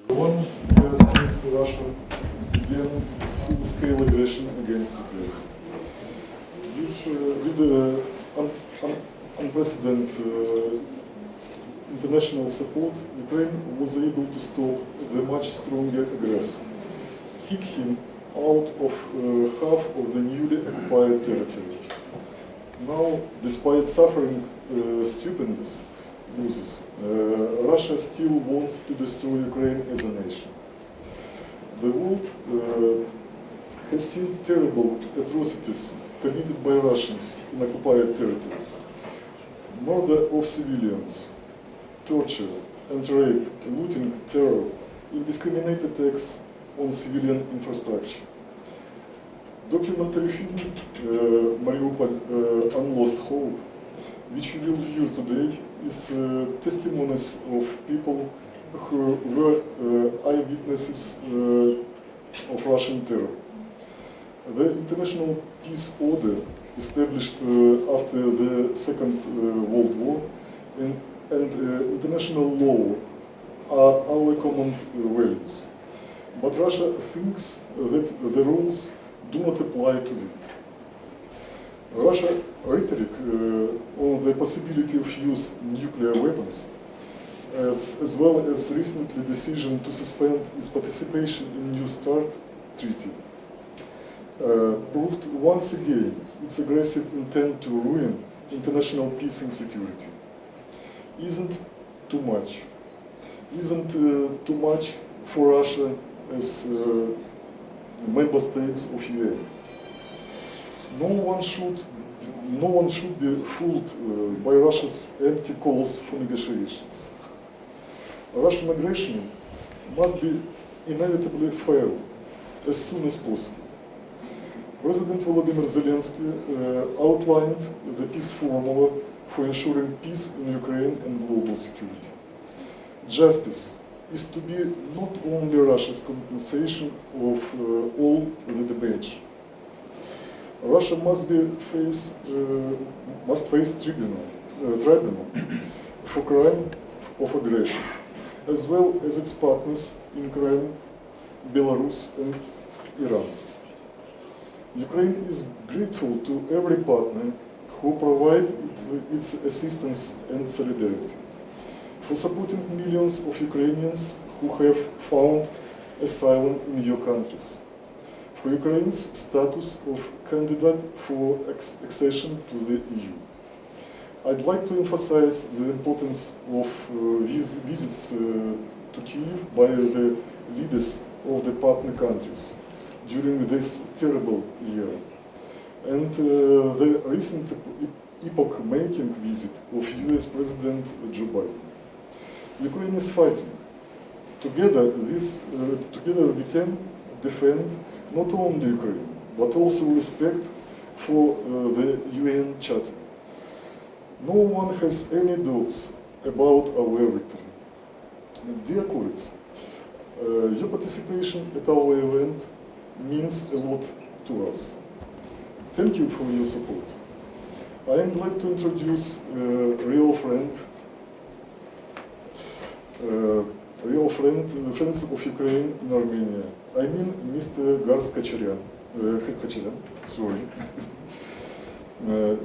One, since Russia began its full-scale aggression against Ukraine. This, with the unprecedented international support, Ukraine was able to stop the much stronger aggressor, kick him out of half of the newly occupied territory. Now, despite suffering stupendous losses, Russia still wants to destroy Ukraine as a nation. The world has seen terrible atrocities committed by Russians in occupied territories. Murder of civilians, torture and rape, looting, terror, indiscriminate attacks on civilian infrastructure. Documentary film Mariupol Unlost Hope, which we will view today, is testimonies of people who were eyewitnesses of Russian terror. The international peace order established after the Second World War and international law are our common values. But Russia thinks that the rules do not apply to it. Russia's rhetoric on the possibility of use nuclear weapons, as well as recently decision to suspend its participation in New START treaty, proved once again its aggressive intent to ruin international peace and security. Isn't too much for Russia as member states of UN. No one should be fooled by Russia's empty calls for negotiations. Russian aggression must be inevitably failed as soon as possible. President Volodymyr Zelensky outlined the peace formula for ensuring peace in Ukraine and global security. Justice is to be not only Russia's compensation of all the damage. Russia must face tribunal for crime of aggression, as well as its partners in crime, Belarus and Iran. Ukraine is grateful to every partner who provides its assistance and solidarity, for supporting millions of Ukrainians who have found asylum in your countries, for Ukraine's status of candidate for accession to the EU. I'd like to emphasize the importance of visits to Kyiv by the leaders of the partner countries during this terrible year, and the recent epoch-making visit of US President Joe Biden. Ukraine is fighting. Together we can defend not only Ukraine, but also respect for the UN Charter. No one has any doubts about our victory. Dear colleagues, your participation at our event means a lot to us. Thank you for your support. I am glad to introduce friends of Ukraine in Armenia. I mean Mr. Gars Khacharyan,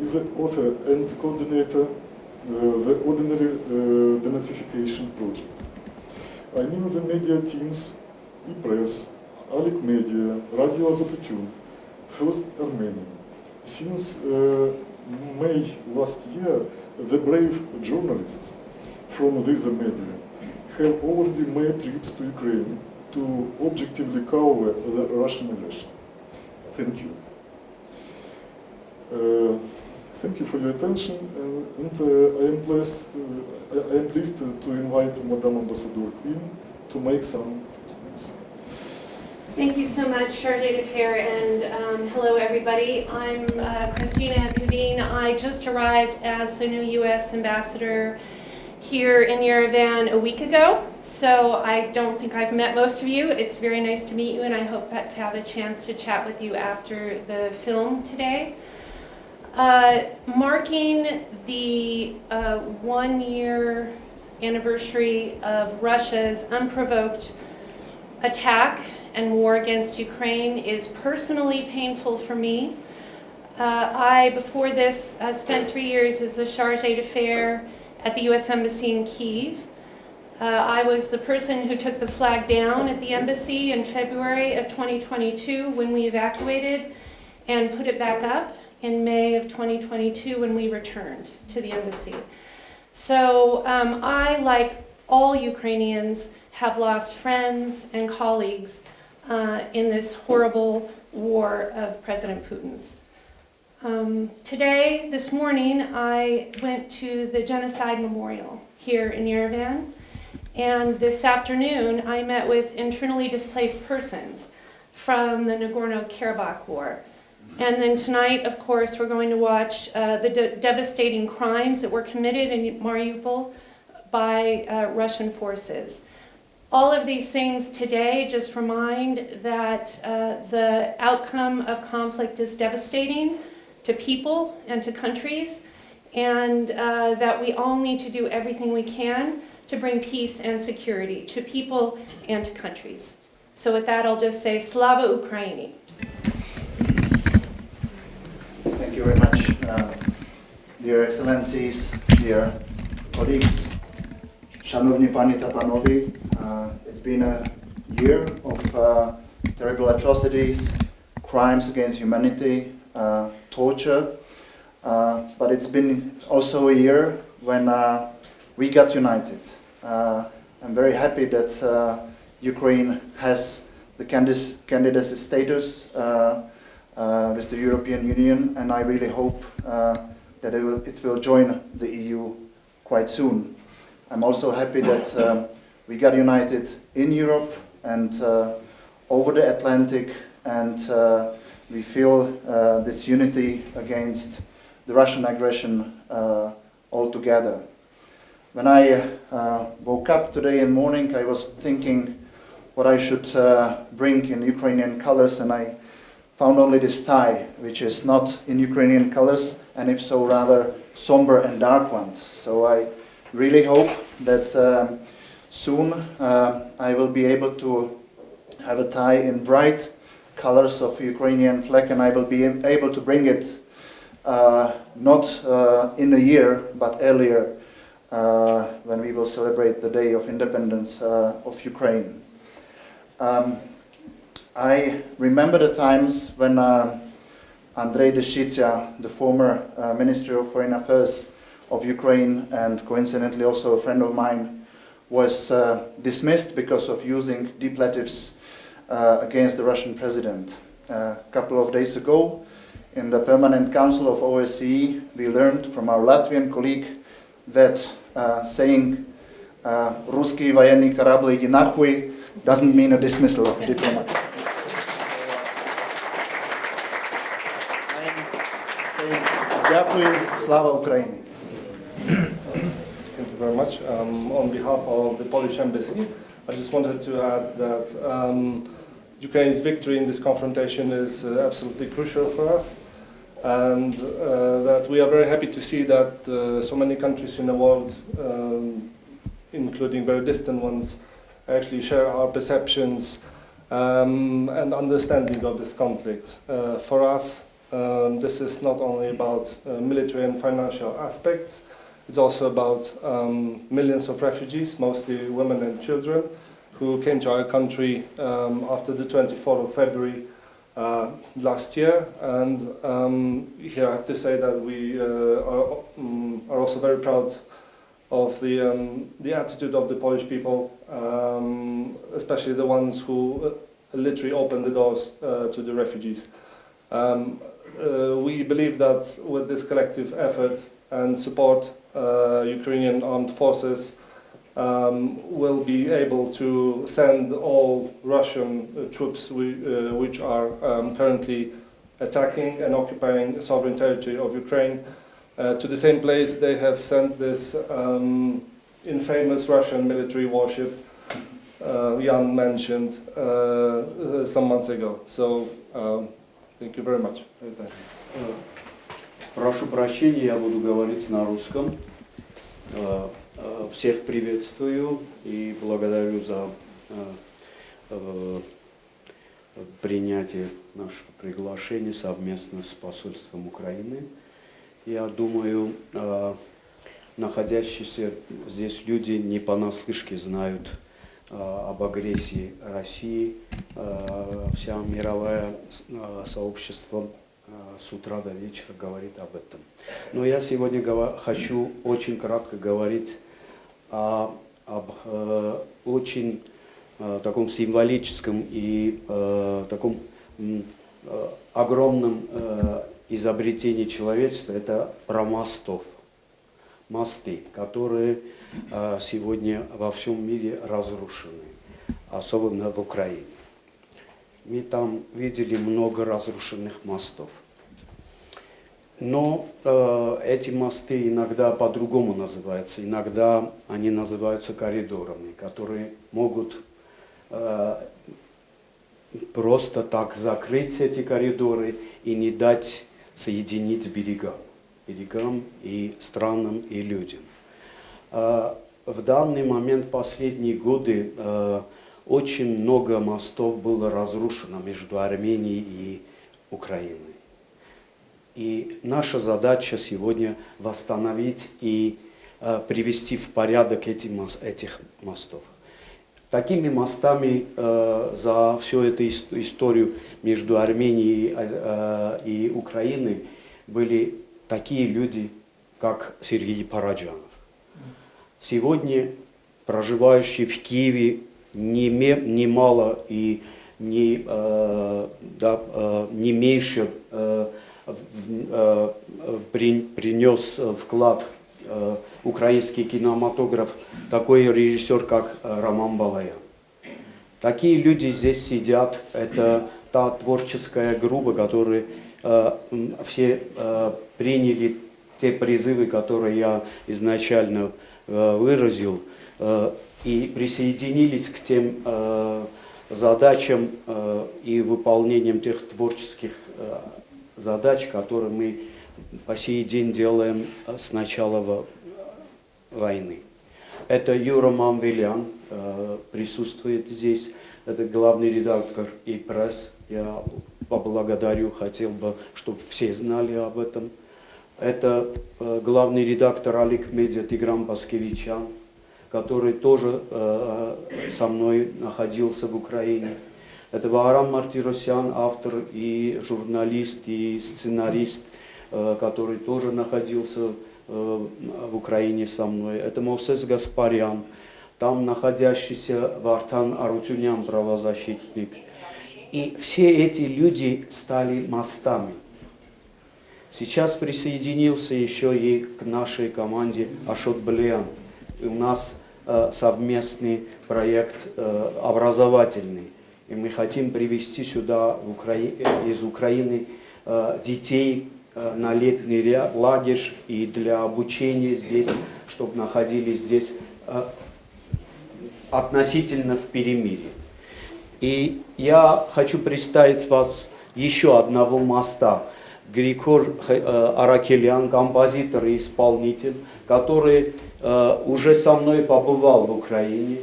is the author and coordinator the Ordinary Denazification Project. I mean the media teams, e-press, Alec Media, Radio ВЕРЛОՒЦΟՒԹՅՈՒН, First Armenian. Since May last year, the brave journalists from these media have already made trips to Ukraine to objectively cover the Russian aggression. Thank you. Thank you for your attention, and I am pleased to invite Madame Ambassador Queen to make some comments. Thank you so much, Chargé d'Affaires, and hello everybody. I'm Christina Pavine. I just arrived as the new U.S. ambassador here in Yerevan a week ago, so I don't think I've met most of you. It's very nice to meet you, and I hope to have a chance to chat with you after the film today. Marking the 1-year anniversary of Russia's unprovoked attack and war against Ukraine is personally painful for me. Before this, spent 3 years as the chargé d'affaires at the U.S. Embassy in Kyiv. I was the person who took the flag down at the embassy in February of 2022 when we evacuated, and put it back up in May of 2022 when we returned to the embassy. So I, like all Ukrainians, have lost friends and colleagues in this horrible war of President Putin's. This morning, I went to the Genocide Memorial here in Yerevan, and this afternoon I met with internally displaced persons from the Nagorno-Karabakh War. And then tonight, of course, we're going to watch the devastating crimes that were committed in Mariupol by Russian forces. All of these things today just remind that the outcome of conflict is devastating to people and to countries, and that we all need to do everything we can to bring peace and security to people and to countries. So with that, I'll just say, Slava Ukraini. Thank you very much, dear Excellencies, dear colleagues, Szanowni Pani ta Panowie. It's been a year of terrible atrocities, crimes against humanity, torture, but it's been also a year when we got united. I'm very happy that Ukraine has the candidacy status with the European Union, and I really hope that it will join the EU quite soon. I'm also happy that we got united in Europe and over the Atlantic, and we feel this unity against the Russian aggression all together. When I woke up today in the morning, I was thinking what I should bring in Ukrainian colors, and I found only this tie, which is not in Ukrainian colors, and if so, rather somber and dark ones. So I really hope that soon I will be able to have a tie in bright colors of Ukrainian flag, and I will be able to bring it not in a year, but earlier, when we will celebrate the Day of Independence of Ukraine. I remember the times when Andrei Deshitya, the former Minister of Foreign Affairs of Ukraine, and coincidentally also a friend of mine, was dismissed because of using depletives against the Russian president. A couple of days ago, in the Permanent Council of OSCE, we learned from our Latvian colleague that saying "Ruski военный корабль иди нахуй" doesn't mean a dismissal of a diplomat. Дякую, слава Україні. Thank you very much. On behalf of the Polish Embassy, I just wanted to add that Ukraine's victory in this confrontation is absolutely crucial for us, and that we are very happy to see that so many countries in the world, including very distant ones, actually share our perceptions and understanding of this conflict. For us, this is not only about military and financial aspects, it's also about millions of refugees, mostly women and children, who came to our country after the 24th of February last year. And here I have to say that we are also very proud of the attitude of the Polish people, especially the ones who literally opened the doors to the refugees. We believe that with this collective effort and support, Ukrainian armed forces will be able to send all Russian troops which are currently attacking and occupying sovereign territory of Ukraine to the same place they have sent this infamous Russian military warship Jan mentioned some months ago. So thank you very much. Прошу прощения, я буду говорить на русском. Всех приветствую и благодарю за принятие нашего приглашения совместно с посольством Украины. Я думаю, находящиеся здесь люди не понаслышке знают об агрессии России. Вся мировое сообщество с утра до вечера говорит об этом. Но я сегодня хочу очень кратко говорить об очень таком символическом и таком огромном изобретении человечества. Это про мостов. Мосты, которые сегодня во всем мире разрушены, особенно в Украине. Мы там видели много разрушенных мостов. Но эти мосты иногда по-другому называются. Иногда они называются коридорами, которые могут просто так закрыть эти коридоры и не дать соединить берегам и странам и людям. В данный момент, последние годы, очень много мостов было разрушено между Арменией и Украиной. И наша задача сегодня восстановить и привести в порядок этих мостов. Такими мостами за всю эту историю между Арменией и Украиной были такие люди, как Сергей Параджанов. Сегодня проживающие в Киеве немало и не меньше принес вклад в украинский кинематограф такой режиссер, как Роман Балаян. Такие люди здесь сидят, это та творческая группа, которые все приняли те призывы, которые я изначально выразил, и присоединились к тем задачам и выполнением тех творческих задач, которые мы по сей день делаем с начала войны. Это Юра Мамвелян присутствует здесь, это главный редактор и пресс. Я поблагодарю, хотел бы, чтобы все знали об этом. Это главный редактор Алик Медиа Тигран Паскевичян, который тоже со мной находился в Украине. Это Ваарам Мартиросян, автор и журналист, и сценарист, который тоже находился в Украине со мной. Это Мовсес Гаспарян, там находящийся Вартан Арутюнян, правозащитник. И все эти люди стали мостами. Сейчас присоединился еще и к нашей команде Ашот Балиян. И у нас совместный проект образовательный. И мы хотим привести сюда из Украины детей на летний лагерь и для обучения здесь, чтобы находились здесь относительно в перемирии. И я хочу представить вас еще одного моста. Григор Аракелян, композитор и исполнитель, который уже со мной побывал в Украине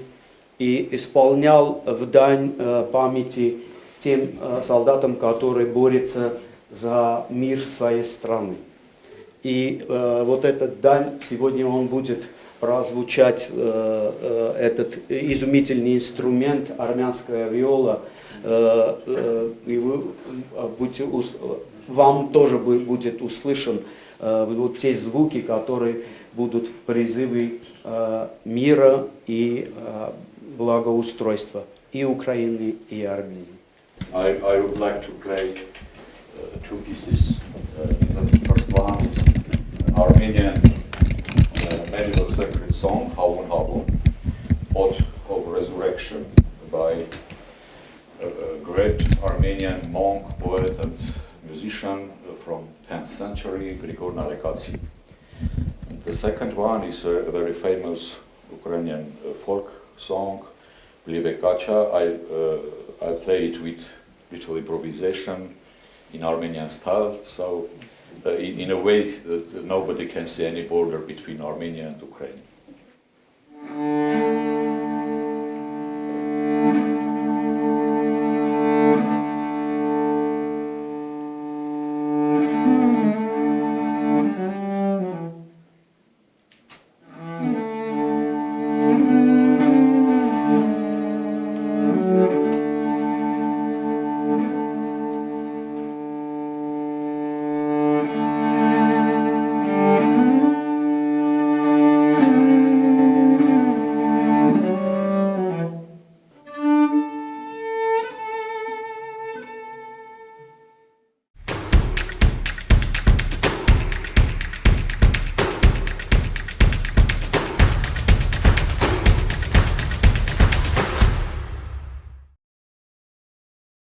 и исполнял в дань памяти тем солдатам, которые борются за мир своей страны. И вот этот дань, сегодня он будет прозвучать, этот изумительный инструмент, армянская виола, и вам тоже будет услышан вот те звуки, которые будут призывы мира и благоустройства и Украины, и Армении. I would like to play two pieces. The first one is Armenian medieval sacred song, Havun Havun, Ode of Resurrection, by a great Armenian monk, poet and musician from 10th century, Grigor Narekatsi. The second one is a very famous Ukrainian folk song, Plivekacha. I play it with little improvisation in Armenian style, so in a way that nobody can see any border between Armenia and Ukraine.